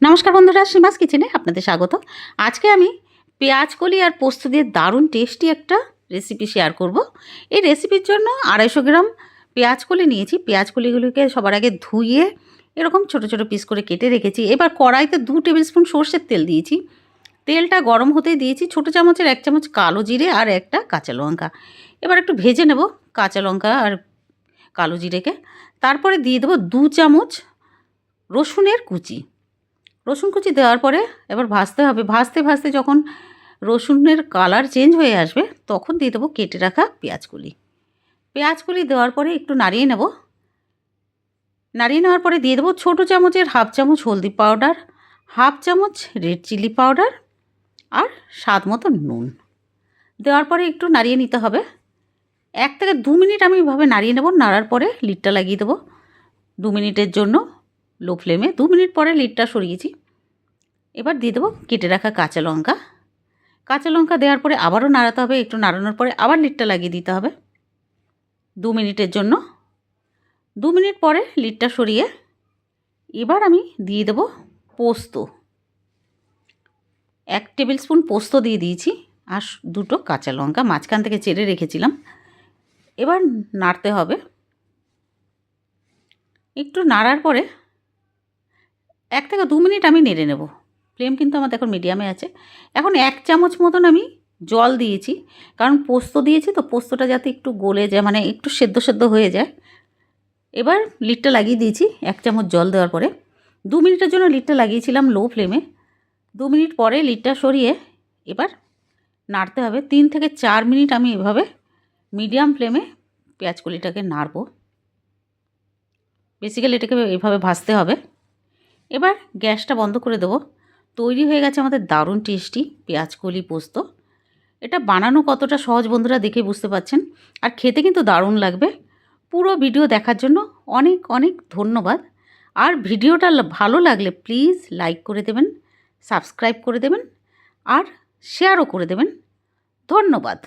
নমস্কার বন্ধুরা, সীমাস কিচেনে আপনাদের স্বাগত। আজকে আমি পেঁয়াজ কলি আর পোস্ত দিয়ে দারুণ টেস্টি একটা রেসিপি শেয়ার করব। এই রেসিপির জন্য 250 গ্রাম পেঁয়াজ কলি নিয়েছি। পেঁয়াজ কলিগুলোকে সবার আগে ধুয়ে এরকম ছোট ছোট পিস করে কেটে রেখেছি। এবার কড়াইতে 2 টেবিল স্পুন সর্ষের তেল দিয়েছি। তেলটা গরম হতে দিয়েছি ছোটো চামচের 1 চামচ কালো জিরে আর একটা কাঁচা লঙ্কা। এবার একটু ভেজে নেব কাঁচা লঙ্কা আর কালো জিরেকে। তারপরে দিয়ে দেবো 2 চামচ রসুনের কুচি। রসুন কুচি দেওয়ার পরে এবার ভাজতে হবে। ভাজতে ভাজতে যখন রসুনের কালার চেঞ্জ হয়ে আসবে তখন দিয়ে দেবো কেটে রাখা পেঁয়াজকলি। পেঁয়াজকলি দেওয়ার পরে একটু নাড়িয়ে নেব। নাড়িয়ে নেওয়ার পরে দিয়ে দেবো ছোটো চামচের 1/2 চামচ হলদি পাউডার, 1/2 চামচ রেড চিলি পাউডার আর স্বাদ মতো নুন। দেওয়ার পরে একটু নাড়িয়ে নিতে হবে। 1 থেকে 2 মিনিট আমি এভাবে নাড়িয়ে নেব। নাড়ার পরে লিডটা লাগিয়ে দেবো 2 মিনিটের জন্য লো ফ্লেমে। 2 মিনিট পরে লিডটা সরিয়েছি। এবার দিয়ে দেবো কেটে রাখা কাঁচা লঙ্কা। কাঁচা লঙ্কা দেওয়ার পরে আবারও নাড়াতে হবে। একটু নাড়ানোর পরে আবার লিডটা লাগিয়ে দিতে হবে 2 মিনিটের জন্য। 2 মিনিট পরে লিডটা সরিয়ে এবার আমি দিয়ে দেবো পোস্ত। 1 টেবিল স্পুন পোস্ত দিয়ে দিয়েছি আর 2টো কাঁচা লঙ্কা মাঝখান থেকে চেড়ে রেখেছিলাম। এবার নাড়তে হবে। একটু নাড়ার পরে 1 থেকে 2 মিনিট আমি নেড়ে নেব। ফ্লেম কিন্তু আমার এখন মিডিয়ামে আছে। এখন 1 চামচ মতন আমি জল দিয়েছি, কারণ পোস্ত দিয়েছি তো পোস্তটা যাতে একটু গলে যায়, মানে একটু সেদ্ধ সেদ্ধ হয়ে যায়। এবার লিডটা লাগিয়ে দিয়েছি 1 চামচ জল দেওয়ার পরে। 2 মিনিটের জন্য লিডটা লাগিয়েছিলাম লো ফ্লেমে। 2 মিনিট পরে লিডটা সরিয়ে এবার নাড়তে হবে। 3 থেকে 4 মিনিট আমি এভাবে মিডিয়াম ফ্লেমে পেঁয়াজকলিটাকে নাড়ব। বেসিক্যালি এটাকে এভাবে ভাজতে হবে। এবার গ্যাসটা বন্ধ করে দেবো। তৈরি হয়ে গেছে আমাদের দারুণ টেস্টি পেঁয়াজকলি পোস্ত। এটা বানানো কতটা সহজ বন্ধুরা দেখে বুঝতে পারছেন, আর খেতে কিন্তু দারুণ লাগবে। পুরো ভিডিও দেখার জন্য অনেক অনেক ধন্যবাদ। আর ভিডিওটা ভালো লাগলে প্লিজ লাইক করে দেবেন, সাবস্ক্রাইব করে দেবেন আর শেয়ারও করে দেবেন। ধন্যবাদ।